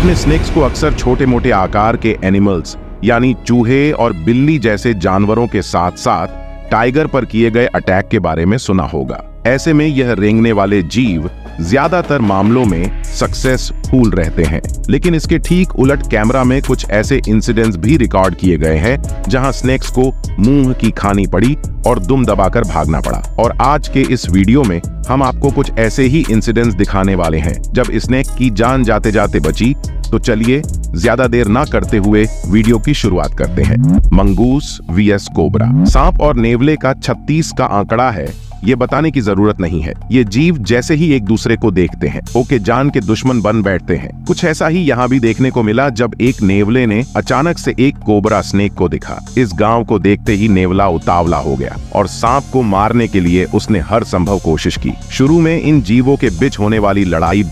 अपने स्नेक्स को अक्सर छोटे मोटे आकार के एनिमल्स यानी चूहे और बिल्ली जैसे जानवरों के साथ साथ टाइगर पर किए गए अटैक के बारे में सुना होगा। ऐसे में यह रेंगने वाले जीव ज्यादातर मामलों में सक्सेसफुल रहते हैं, लेकिन इसके ठीक उलट कैमरा में कुछ ऐसे इंसिडेंट्स भी रिकॉर्ड किए गए हैं जहां स्नेक्स को मुंह की खानी पड़ी और दुम दबाकर भागना पड़ा। और आज के इस वीडियो में हम आपको कुछ ऐसे ही इंसिडेंट्स दिखाने वाले हैं जब स्नेक की जान जाते जाते बची। तो चलिए ज्यादा देर ना करते हुए वीडियो की शुरुआत करते हैं। Mongoose VS cobra. सांप और नेवले का 36 का आंकड़ा है, ये बताने की जरूरत नहीं है। ये जीव जैसे ही एक दूसरे को देखते हैं ओके जान के दुश्मन बन बैठते हैं। कुछ ऐसा ही यहाँ भी देखने को मिला जब एक नेवले ने अचानक से एक कोबरा स्नेक को दिखा। इस गांव को देखते ही नेवला उतावला हो गया और सांप को मारने के लिए उसने हर संभव कोशिश की। शुरू में इन जीवों के बीच होने वाली लड़ाई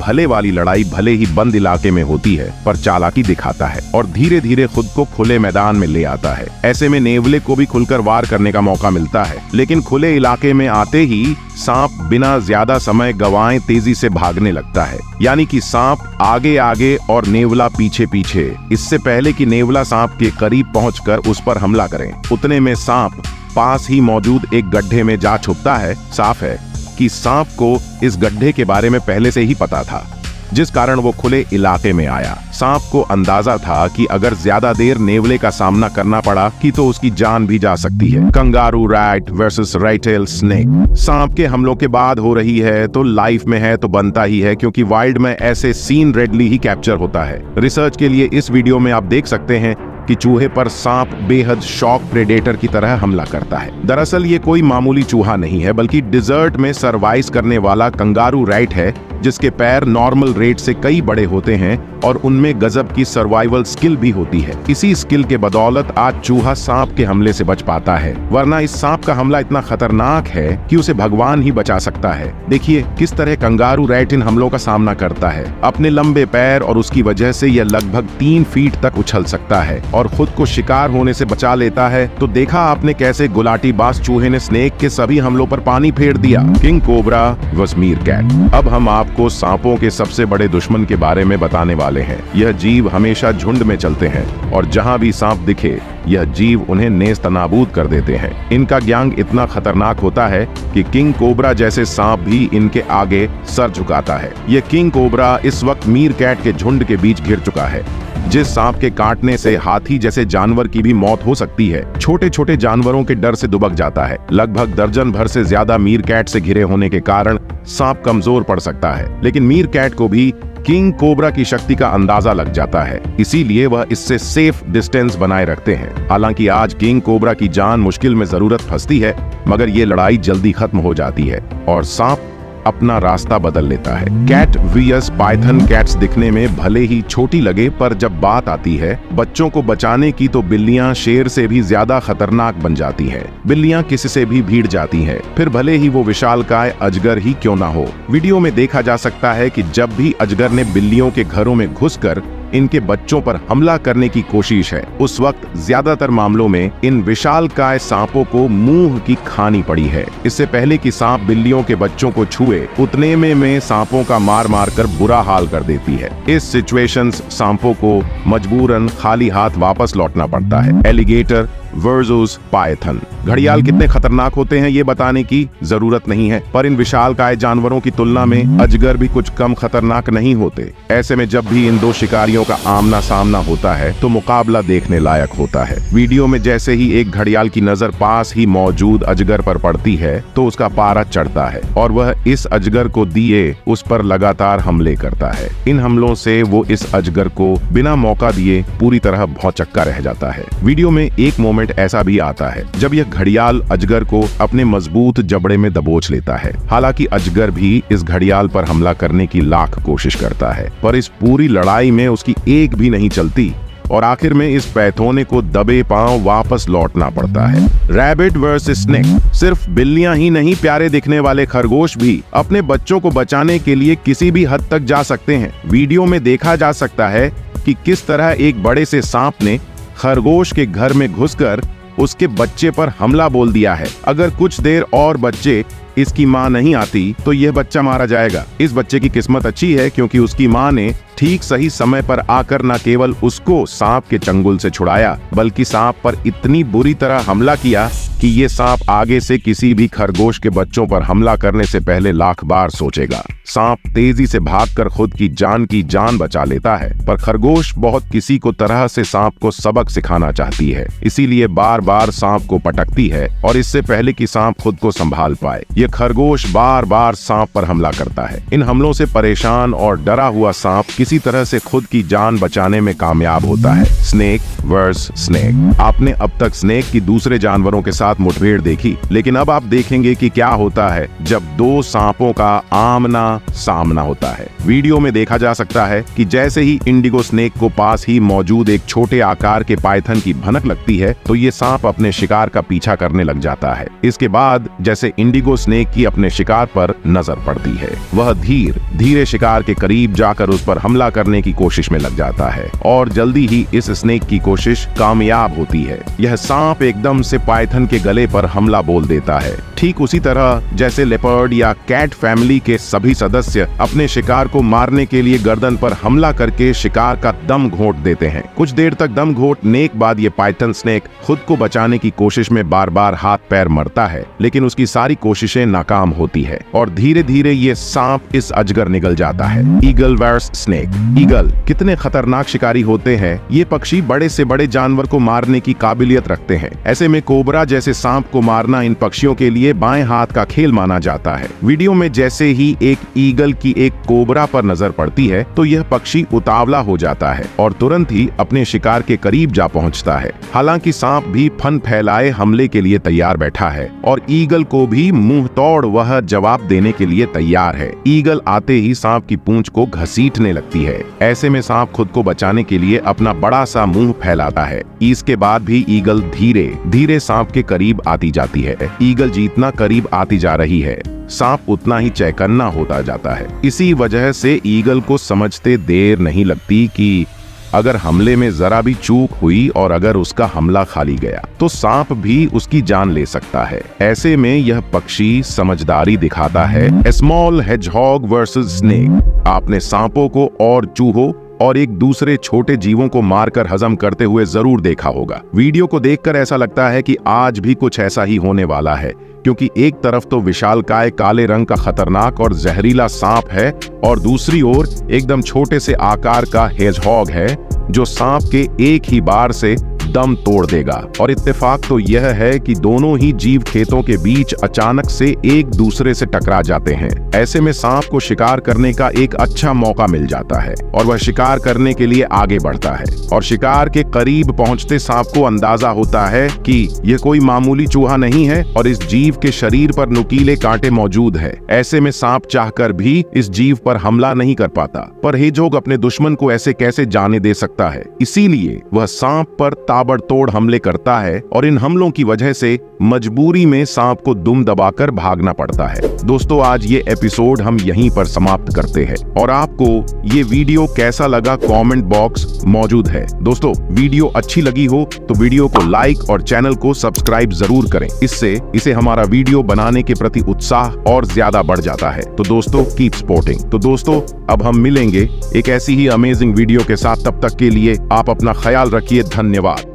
भले ही बंद इलाके में होती है, पर चालाकी दिखाता है और धीरे धीरे खुद को खुले मैदान में ले आता है। ऐसे में नेवले को भी खुलकर वार करने का मौका मिलता है, लेकिन खुले इलाके में आते ही सांप बिना ज्यादा समय गवाए तेजी से भागने लगता है। यानी कि सांप आगे आगे और नेवला पीछे पीछे। इससे पहले कि नेवला सांप के करीब पहुंचकर उस पर हमला करें, उतने में सांप पास ही मौजूद एक गड्ढे में जा छुपता है। साफ है कि सांप को इस गड्ढे के बारे में पहले से ही पता था, जिस कारण वो खुले इलाके में आया। सांप को अंदाजा था कि अगर ज्यादा देर नेवले का सामना करना पड़ा कि तो उसकी जान भी जा सकती है। Kangaroo rat versus rattlesnake. सांप के हमलों के बाद हो रही है तो लाइफ में है तो बनता ही है, क्योंकि वाइल्ड में ऐसे सीन रेडली ही कैप्चर होता है। रिसर्च के लिए इस वीडियो में आप देख सकते हैं कि चूहे पर सांप बेहद शॉक प्रेडेटर की तरह हमला करता है। दरअसल ये कोई मामूली चूहा नहीं है, बल्कि डिजर्ट में सर्वाइव करने वाला कंगारू रैट है, जिसके पैर नॉर्मल रेट से कई बड़े होते हैं और उनमें गजब की सर्वाइवल स्किल भी होती है। इसी स्किल के बदौलत आज चूहा सांप के हमले से बच पाता है, वरना इस सांप का हमला इतना खतरनाक है कि उसे भगवान ही बचा सकता है। देखिए किस तरह कंगारू रैट इन हमलों का सामना करता है। अपने लंबे पैर और उसकी वजह से यह लगभग 3 फीट तक उछल सकता है और खुद को शिकार होने से बचा लेता है। तो देखा आपने कैसे गुलाटी बाज चूहे ने स्नेक के सभी हमलों पर पानी फेर दिया। King cobra versus meerkat. अब हम आपको सांपों के सबसे बड़े दुश्मन के बारे में बताने वाले हैं। यह जीव हमेशा झुंड में चलते हैं और जहां भी सांप दिखे यह जीव उन्हें नेस्तनाबूद कर देते हैं। इनका ग्यांग इतना खतरनाक होता है कि किंग कोबरा जैसे सांप भी इनके आगे सर झुकाता है। यह किंग कोबरा इस वक्त मीरकैट के झुंड के बीच घिर चुका है। जिस सांप के काटने से हाथी जैसे जानवर की भी मौत हो सकती है, छोटे छोटे जानवरों के डर से दुबक जाता है। लगभग दर्जन भर से ज्यादा मीरकैट से घिरे होने के कारण सांप कमजोर पड़ सकता है, लेकिन मीरकैट को भी किंग कोबरा की शक्ति का अंदाजा लग जाता है, इसीलिए वह इससे सेफ डिस्टेंस बनाए रखते हैं। हालांकि आज किंग कोबरा की जान मुश्किल में जरूरत फंसती है, मगर ये लड़ाई जल्दी खत्म हो जाती है और सांप अपना रास्ता बदल लेता है। Cat VS Python. कैट्स दिखने में भले ही छोटी लगे, पर जब बात आती है बच्चों को बचाने की तो बिल्लियां शेर से भी ज्यादा खतरनाक बन जाती हैं। बिल्लियां किसी से भी भीड़ जाती हैं, फिर भले ही वो विशालकाय अजगर ही क्यों ना हो। वीडियो में देखा जा सकता है कि जब भी अजगर ने बिल्लियों के घरों में घुसकर इनके बच्चों पर हमला करने की कोशिश है, उस वक्त ज्यादातर मामलों में इन विशालकाय सांपों को मुंह की खानी पड़ी है। इससे पहले कि सांप बिल्लियों के बच्चों को छुए, उतने में सांपों का मार मार कर बुरा हाल कर देती है। इस सिचुएशंस सांपों को मजबूरन खाली हाथ वापस लौटना पड़ता है। Alligator versus Python. घड़ियाल कितने खतरनाक होते हैं ये बताने की जरूरत नहीं है, पर इन विशालकाय जानवरों की तुलना में अजगर भी कुछ कम खतरनाक नहीं होते। ऐसे में जब भी इन दो शिकारियों का आमना सामना होता है तो मुकाबला देखने लायक होता है। वीडियो में जैसे ही एक घड़ियाल की नजर पास ही मौजूद अजगर पर पड़ती है तो उसका पारा चढ़ता है और वह इस अजगर को दिए उस पर लगातार हमले करता है। इन हमलों से वो इस अजगर को बिना मौका दिए पूरी तरह भौचक्का रह जाता है। वीडियो में एक मोमेंट ऐसा भी आता है जब यह घड़ियाल अजगर को अपने मजबूत जबड़े में दबोच लेता है। हालांकि अजगर भी इस घड़ियाल पर हमला करने की लाख कोशिश करता है, पर इस पूरी लड़ाई में उसकी एक भी नहीं चलती और आखिर में इस पैथोने को दबे पांव वापस लौटना पड़ता है। Rabbit versus snake. सिर्फ बिल्लियां ही नहीं, प्यारे दिखने वाले खरगोश भी अपने बच्चों को बचाने के लिए किसी भी हद तक जा सकते हैं। वीडियो में देखा जा सकता है कि किस तरह एक बड़े से सांप ने खरगोश के घर में घुसकर उसके बच्चे पर हमला बोल दिया है। अगर कुछ देर और बच्चे इसकी मां नहीं आती तो यह बच्चा मारा जाएगा। इस बच्चे की किस्मत अच्छी है क्योंकि उसकी मां ने ठीक सही समय पर आकर न केवल उसको सांप के चंगुल से छुड़ाया, बल्कि सांप पर इतनी बुरी तरह हमला किया कि ये सांप आगे से किसी भी खरगोश के बच्चों पर हमला करने से पहले लाख बार सोचेगा। सांप तेजी से भागकर खुद की जान बचा लेता है, पर खरगोश बहुत किसी को तरह से सांप को सबक सिखाना चाहती है, इसीलिए बार बार सांप को पटकती है और इससे पहले कि सांप खुद को संभाल पाए ये खरगोश बार बार सांप पर हमला करता है। इन हमलों से परेशान और डरा हुआ सांप किसी तरह से खुद की जान बचाने में कामयाब होता है। Snake versus snake. आपने अब तक स्नेक की दूसरे जानवरों के साथ मुठभेड़ देखी, लेकिन अब आप देखेंगे कि क्या होता है जब दो सांपों का आमना सामना होता है। वीडियो में देखा जा सकता है कि जैसे ही इंडिगो स्नेक को पास ही मौजूद एक छोटे आकार के पाइथन की भनक लगती है तो ये सांप अपने शिकार का पीछा करने लग जाता है। इसके बाद जैसे इंडिगो स्नेक की अपने शिकार पर नजर पड़ती है, वह धीरे शिकार के करीब जाकर उस पर हमला करने की कोशिश में लग जाता है और जल्दी ही इस स्नेक की कोशिश कामयाब होती है। यह सांप एकदम से पाइथन के गले पर हमला बोल देता है, ठीक उसी तरह जैसे लेपर्ड या कैट फैमिली के सभी सदस्य अपने शिकार को मारने के लिए गर्दन पर हमला करके शिकार का दम घोंट देते हैं। कुछ देर तक दम घोंटने के बाद ये पाइथन स्नेक खुद को बचाने की कोशिश में बार बार हाथ पैर मरता है, लेकिन उसकी सारी कोशिशें नाकाम होती है और धीरे धीरे ये सांप इस अजगर निगल जाता है। Eagle verse snake. ईगल कितने खतरनाक शिकारी होते हैं। ये पक्षी बड़े से बड़े जानवर को मारने की काबिलियत रखते हैं। ऐसे में कोबरा जैसे सांप को मारना इन पक्षियों के लिए बाएं हाथ का खेल माना जाता है। वीडियो में जैसे ही एक ईगल की एक कोबरा पर नजर पड़ती है तो यह पक्षी उतावला हो जाता है और तुरंत ही अपने शिकार के करीब जा पहुंचता है। हालांकि सांप भी फन फैलाए हमले के लिए तैयार बैठा है और ईगल को भी मुंह तोड़ वह जवाब देने के लिए तैयार है। ईगल आते ही सांप की पूंछ को घसीटने लगती है। ऐसे में सांप खुद को बचाने के लिए अपना बड़ा सा मुंह फैलाता है। इसके बाद भी ईगल धीरे धीरे सांप के करीब आती जाती है। ईगल जितना करीब आती जा रही है, सांप उतना ही चौकन्ना होता जाता है। इसी वजह से ईगल को समझते देर नहीं लगती कि अगर हमले में जरा भी चूक हुई और अगर उसका हमला खाली गया तो सांप भी उसकी जान ले सकता है। ऐसे में यह पक्षी समझदारी दिखाता है। Small hedgehog versus snake. आपने सांपों को और चूहों और एक दूसरे छोटे जीवों को मारकर हजम करते हुए जरूर देखा होगा। वीडियो को देखकर ऐसा लगता है कि आज भी कुछ ऐसा ही होने वाला है, क्योंकि एक तरफ तो विशालकाय काले रंग का खतरनाक और जहरीला सांप है और दूसरी ओर एकदम छोटे से आकार का हेजहॉग है जो सांप के एक ही बार से दम तोड़ देगा। और इत्तेफाक तो यह है कि दोनों ही जीव खेतों के बीच अचानक से एक दूसरे से टकरा जाते हैं। ऐसे में सांप को शिकार करने का एक अच्छा मौका मिल जाता है और वह शिकार करने के लिए आगे बढ़ता है और शिकार के करीब पहुंचते सांप को अंदाजा होता है कि यह कोई मामूली चूहा नहीं है और इस जीव के शरीर पर नुकीले कांटे मौजूद है। ऐसे में सांप चाहकर भी इस जीव पर हमला नहीं कर पाता, पर हेजहॉग अपने दुश्मन को ऐसे कैसे जाने दे सकता है। इसीलिए वह सांप पर ताबड़तोड़ हमले करता है और इन हमलों की वजह से मजबूरी में सांप को दुम दबाकर भागना पड़ता है। दोस्तों, आज ये एपिसोड हम यहीं पर समाप्त करते हैं और आपको ये वीडियो कैसा लगा कमेंट बॉक्स मौजूद है। दोस्तों, वीडियो अच्छी लगी हो तो वीडियो को लाइक और चैनल को सब्सक्राइब जरूर करें। इससे इसे हमारा वीडियो बनाने के प्रति उत्साह और ज्यादा बढ़ जाता है। तो दोस्तों, कीप सपोर्टिंग। तो दोस्तों, अब हम मिलेंगे एक ऐसी ही अमेजिंग वीडियो के साथ। तब तक के लिए आप अपना ख्याल रखिए। धन्यवाद।